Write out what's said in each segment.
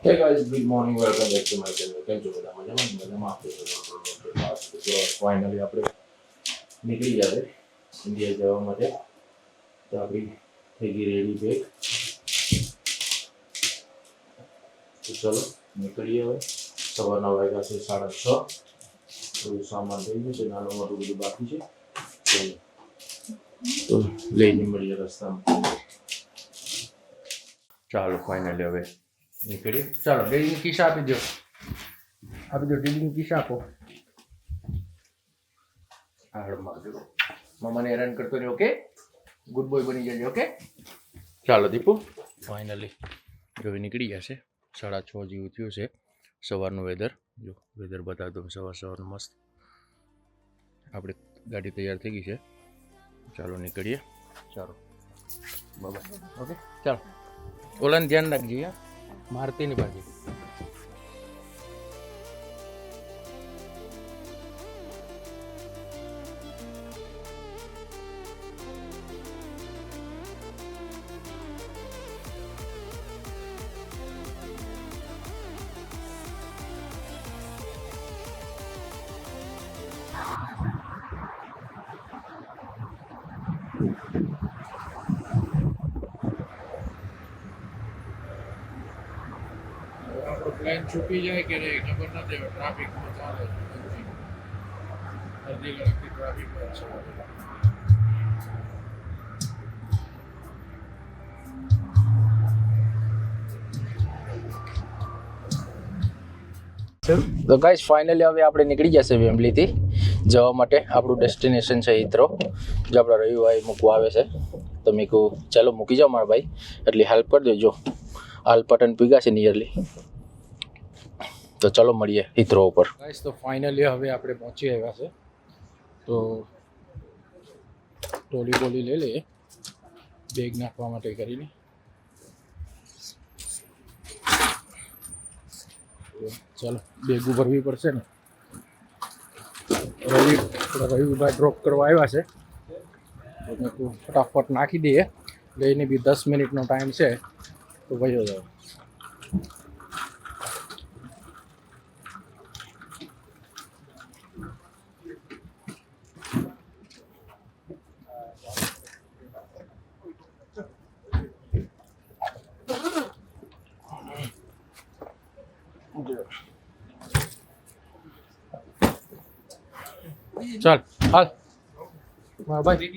Hey guys, good morning. Welcome back to my channel. કેમ છો બધા મજામાં આપણે ફાઇનલી આપણે નીકળી ગયા છે ઇન્ડિયા જવા માટે. તો આપણી થઈ ગઈ રેડી બેગ. તો ચલો નીકળીએ હવે. સવારના વાગ્યા છે 6:30. થોડું સામાન થઈ ગયું છે, નાનું મોટું બધું બાકી છે. તો લઈને મળીએ રસ્તામાં. ચાલો ફાઇનલી હવે નીકળીએ. ચાલો ડેડીની કિસ્સા આપી દો, ડેડીની કિસ્સા આપો. આગળ મારજો, મમ્માને હેરાન કરતો નહીં. ઓકે, ગુડ બોય બની જજો. ઓકે ચાલો દીપુ. ફાઇનલી હવે નીકળી ગયા છે. 6:30 જેવું થયું છે. સવારનું વેધર જો, વેધર બતાવી દઉં. સવારનું મસ્ત. આપણે ગાડી તૈયાર થઈ ગઈ છે. ચાલો નીકળીએ. ચાલો બાય. ઓકે ચાલો, ઓલાને ધ્યાન રાખજો યાર, મારતી નહીં પાછી. પ્લેન છૂટી જાય કે નહીં ખબર નથી. ટ્રાફિકમાં ચાલે અડધી કલાકથી ટ્રાફિકમાં છે. તો ગાઈસ ફાઇનલી હવે આપણે નીકળી જશે વેમ્બલીથી જવા માટે. આપણું ડેસ્ટિનેશન છે હિથ્રો. જો આપણા રવિભાઈ મૂકવા આવે છે, તો મેં કહું ચાલો મૂકી જાઓ મારા ભાઈ, એટલે હેલ્પ કરી દેજો. હાલ પટન પીગા છે નિયરલી. તો ચલો મળીએ હિથ્રો ઉપર. ગાઈસ તો ફાઇનલી હવે આપણે પહોંચી આવ્યા છે. તો ટોલી લઈ લઈએ બેગ નાખવા માટે કરીને. ચાલો બેગ ભરવી પડશે ને. રવિભાઈ ડ્રોપ કરવા આવ્યા છે, તો ફટાફટ નાખી દઈએ. લઈને બી 10 મિનિટનો ટાઈમ છે, તો ભાઈઓ જાઓ. ચાલ હાલ મારા ભાઈ,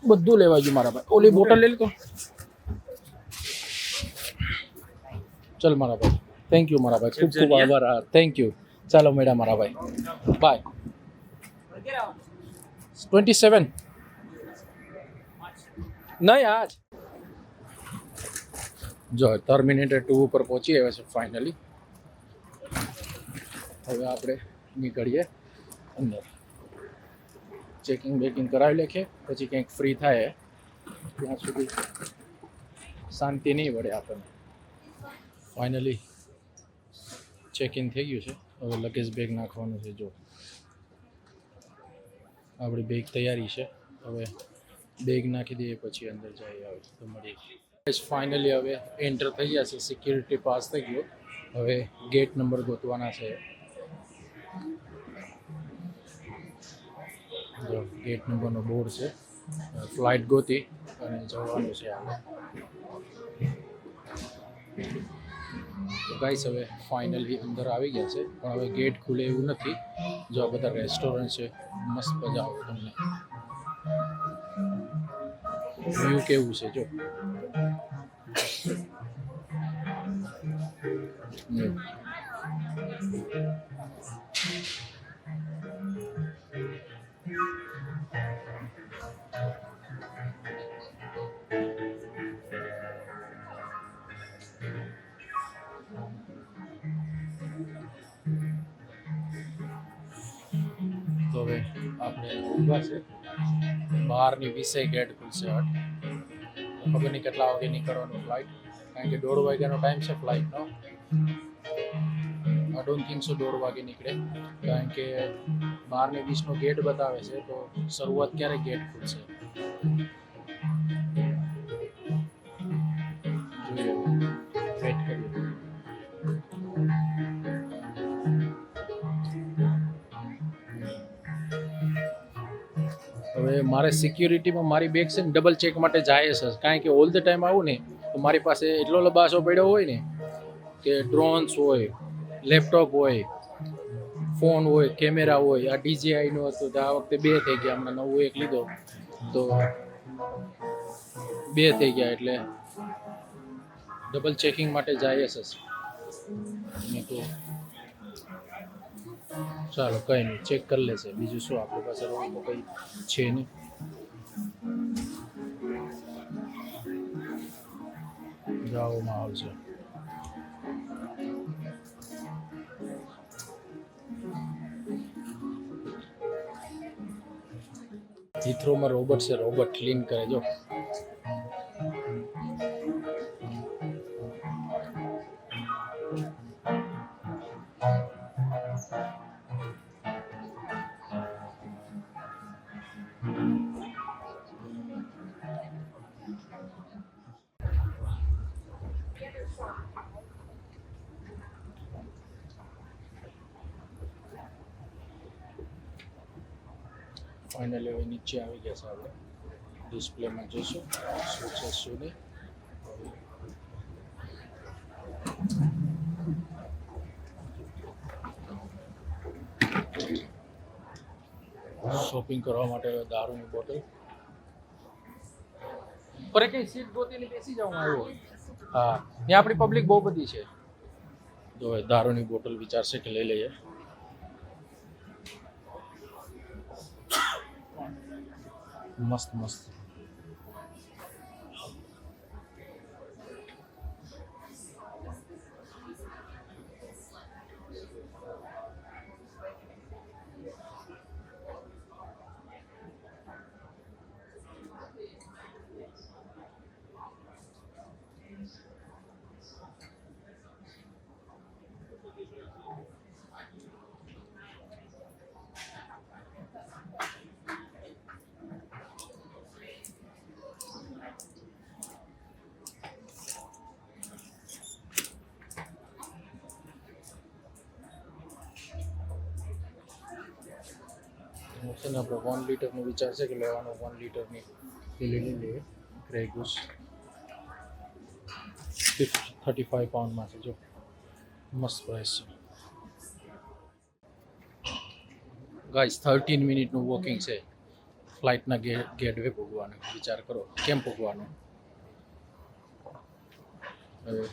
બધું લેવા ગયું મારા ભાઈ. ઓલી બોટલ લઈ લો. ચાલ મારા ભાઈ, થેન્ક યુ મારા ભાઈ, ખૂબ ખૂબ આભાર. Thank you. ચાલો મેડમ મારા ભાઈ, બાય. 27 નહીં આજ. જો ટર્મિનેટર 2 ઉપર પહોંચી આવ્યા છે ફાઇનલી. હવે આપણે નીકળીએ અંદર. ચેકિંગ કરાવી લેખે, પછી કંઈક ફ્રી થાય ત્યાં સુધી શાંતિ નહીં પડે આપણને. ફાઇનલી ચેકિંગ થઈ ગયું છે. હવે લગેજ બેગ નાખવાનું છે. જો આપણી બેગ તૈયારી છે. હવે બેગ નાખી દઈએ પછી અંદર જઈએ. આવે તો મળીએ. ફાઇનલી હવે એન્ટર થઈ ગયા છે. સિક્યુરિટી પાસ થઈ ગયો. હવે ગેટ નંબર ગોતવાના છે. જો ગેટ નંબરનો બોર્ડ છે. ફ્લાઇટ ગોતી અને જવાનું છે આપણે. તો ગાઈસ હવે ફાઇનલી અંદર આવી ગયા છે, પણ હવે ગેટ ખુલે એવું નથી. જો આ બધા રેસ્ટોરન્ટ છે, મસ્ત મજા આવે તમને. વ્યૂ કેવું છે જો. તો હવે આપણે ઊભા છે. બહારની 20 ગેટ ખુલશે. ખબર નહીં કેટલા વાગે નીકળવાનું ફ્લાઇટ, કારણ કે 1:30 વાગ્યાનો ટાઈમ છે ફ્લાઇટનો. આઈ ડોન્ટ થિંક સો 1:30 વાગે નીકળે, કારણ કે 12:20નો ગેટ બતાવે છે. તો શરૂઆત ક્યારે ગેટ ખુલશે જોઈએ, વેઇટ કરીએ. મારે સિક્યુરિટીમાં મારી બેગ છે ને ડબલ ચેક માટે જાય છે, કારણ કે ઓલ ધ ટાઈમ આવું ને તો મારી પાસે એટલો લબાસો પડ્યો હોય ને કે ડ્રોન્સ હોય, લેપટોપ હોય, ફોન હોય, કેમેરા હોય. આ DJI નો હતો તો આ વખતે 2 થઈ ગયા, હમણાં નવું એક લીધો તો 2 થઈ ગયા, એટલે ડબલ ચેકિંગ માટે જાય છે. મેં તો ચાલો કંઈ નહીં, ચેક કરી લેશે, બીજું શું આપણી પાસે રોવું તો કંઈ છે નહીં. જાઓ માહોલ છે. હિથ્રોમાં રોબોટ છે, રોબોટ ક્લીન કરે જો. ફાઇનલી હવે નીચે આવી ગયા છે. આપણે ડિસ્પ્લેમાં જોઈશું શું છે શું નહીં. શોપિંગ કરવા માટે દારૂની બોટલ પર કઈ સીટ ગોતીને બેસી જાઉં આવ્યો. હા, ત્યાં આપણી પબ્લિક બહુ બધી છે. જો દારૂની બોટલ વિચારશે કે લઈ લઈએ. મસ્ત મસ્ત. છે ને આપણે 1 લીટરનું વિચાર છે કે લેવાનો. 1 લીટરની એ લઈ લઈએ. ગ્રે ગૂસ 35 પાઉન્ડમાં છે. જો મસ્ત પ્રાઇસ છે ગાઈસ. 13 મિનિટનું વોકિંગ છે ફ્લાઇટના ગેટવે પૂગવાનું. વિચાર કરો કેમ પૂગવાનું. હવે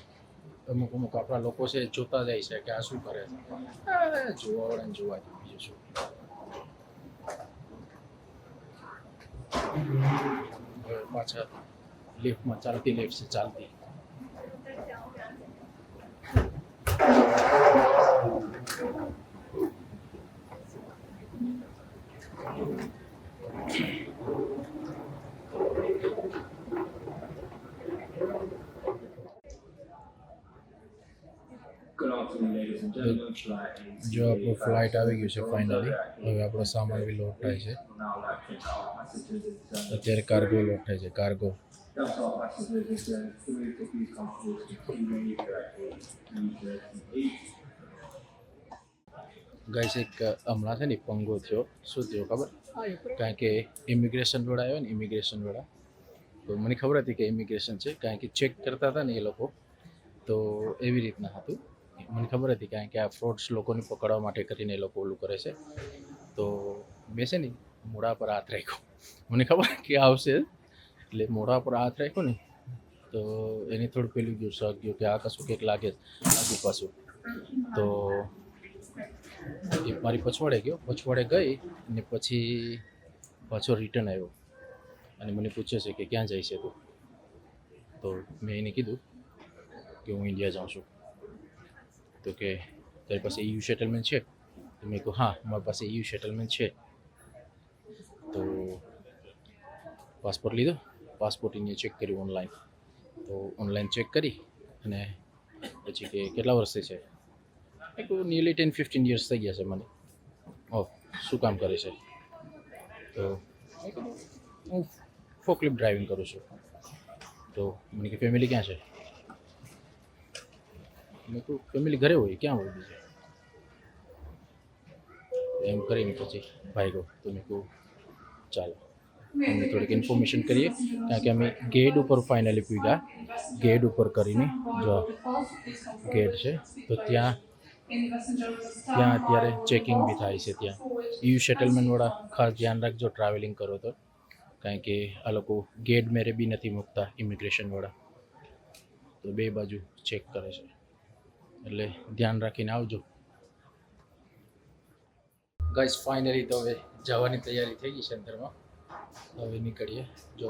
અમુક આપણા લોકો છે જોતા જાય છે કે આ શું કરે છે. જોવા વાળાને જોવા જ, બીજું શું. હવે પાછા લિફ્ટમાં, ચાલતી લિફ્ટ છે, ચાલતી. જો આપણું ફ્લાઇટ આવી ગયું છે ફાઇનલી. હવે આપણો સામાન બી લોડ થાય છે. અત્યારે કાર્ગો લોડ થાય છે. કાર્ગો ગાઈસ એક હમણાં છે ને પંગો થયો. શું થયો ખબર? કારણ કે ઇમિગ્રેશન વાળા આવ્યો ને, ઇમિગ્રેશન વાળા. તો મને ખબર હતી કે ઇમિગ્રેશન છે, કારણ કે ચેક કરતા હતા ને એ લોકો. તો એવી રીતના હતું. મને ખબર હતી કારણ કે આ ફ્રોડ્સ લોકોને પકડવા માટે કરીને એ લોકો ઓલું કરે છે. તો મેં છે ને મોઢા પર હાથ રાખ્યો. મને ખબર કે આવશે એટલે મોઢા પર હાથ રાખ્યો ને તો એને થોડું પેલું ગયું, શક ગયું કે આ કશું કંઈક લાગે આજુ પાછું. તો એ મારી પછવાડે ગયો. પછવાડે ગઈ ને પછી પાછો રિટર્ન આવ્યો અને મને પૂછે છે કે ક્યાં જાય છે તું. તો મેં એને કીધું કે હું ઇન્ડિયા જાઉં છું. તો કે તારી પાસે EU સેટલમેન્ટ છે? તો મેં કહ્યું હા, મારી પાસે EU સેટલમેન્ટ છે. તો પાસપોર્ટ લીધો. પાસપોર્ટ એને ચેક કર્યું ઓનલાઈન. તો ઓનલાઈન ચેક કરી અને પછી કે કેટલા વર્ષથી છે? એક નિયરલી 10-15 યર્સ થઈ ગયા છે મને. ઓહ, શું કામ કરે છે? તો હું ફોકલિફ્ટ ડ્રાઇવિંગ કરું છું. તો મને કે ફેમિલી ક્યાં છે? મેં કહું ફેમિલી ઘરે હોય, ક્યાં હોય બીજે? એમ કરીને પછી ભાઈ ગયો. તો મેં કહું ચાલો. એમને થોડીક ઇન્ફોર્મેશન કરીએ, કારણ કે અમે ગેટ ઉપર ફાઇનલી પૂગ્યા. ગેટ ઉપર કરીને જો ગેટ છે, તો ત્યાં અત્યારે ચેકિંગ બી થાય છે. ત્યાં EU સેટલમેન્ટવાળા ખાસ ધ્યાન રાખજો ટ્રાવેલિંગ કરો તો, કારણ કે આ લોકો ગેટ મેરે બી નથી મૂકતા ઇમિગ્રેશનવાળા, તો બે બાજુ ચેક કરે છે, એટલે ધ્યાન રાખીને આવજો. ગાઈસ ફાઇનલી તો હવે જવાની તૈયારી થઈ ગઈ છે અંદરમાં. હવે નીકળીએ. જો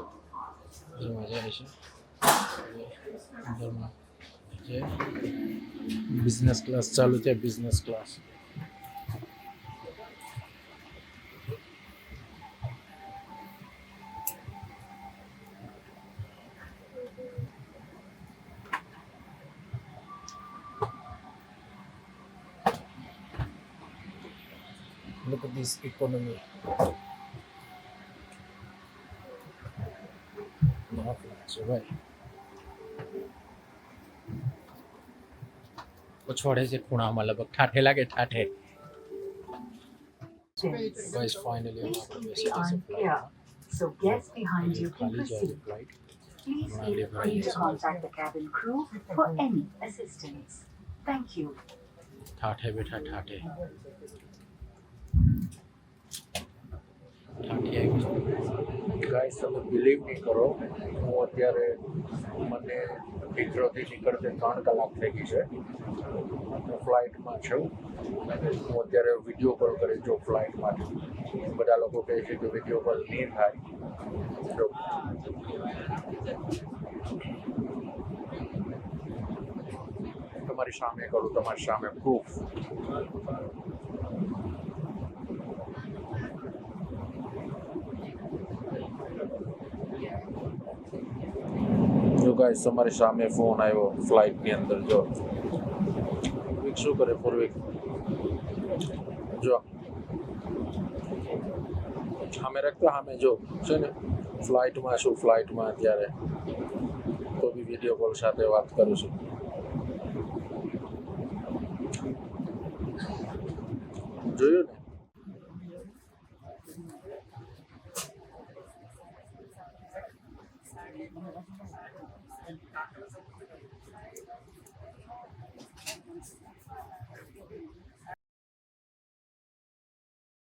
અંદરમાં જાય છે, અંદરમાં જે બિઝનેસ ક્લાસ ચાલુ છે, business class. Look at this economy. છોડે છે ખૂણામાં, લગભગ ઠાઠે લાગે ઠાઠે. Guys, finally Please keep the arm clear, so guests behind you can ખાલી જાય proceed. Flight. Please feel free to contact the cabin crew for any assistance. Thank you. ઠાઠે બેઠા ઠાઠે guys તમે believe નહીં કરો, હું અત્યારે મને હિથ્રોથી નીકળતે 3 કલાક થઈ ગઈ છે. હું ફ્લાઇટમાં છું. હું અત્યારે વિડીયો કોલ કરી જો ફ્લાઇટમાંથી. બધા લોકો કહે છે કે વિડીયો કોલ નહીં થાય. જો તમારી સામે કરું, તમારી સામે પ્રૂફ. જો ગાઈસ તમારી સામે ફોન આવ્યો ફ્લાઇટની અંદર. જો પૂર્વિક શું કરે, પૂર્વિક જો સામે રાખતો, સામે જો છે ને ફ્લાઇટમાં છું, ફ્લાઇટમાં અત્યારે તો બી વિડીયો કોલ સાથે વાત કરું છું. જોયું ને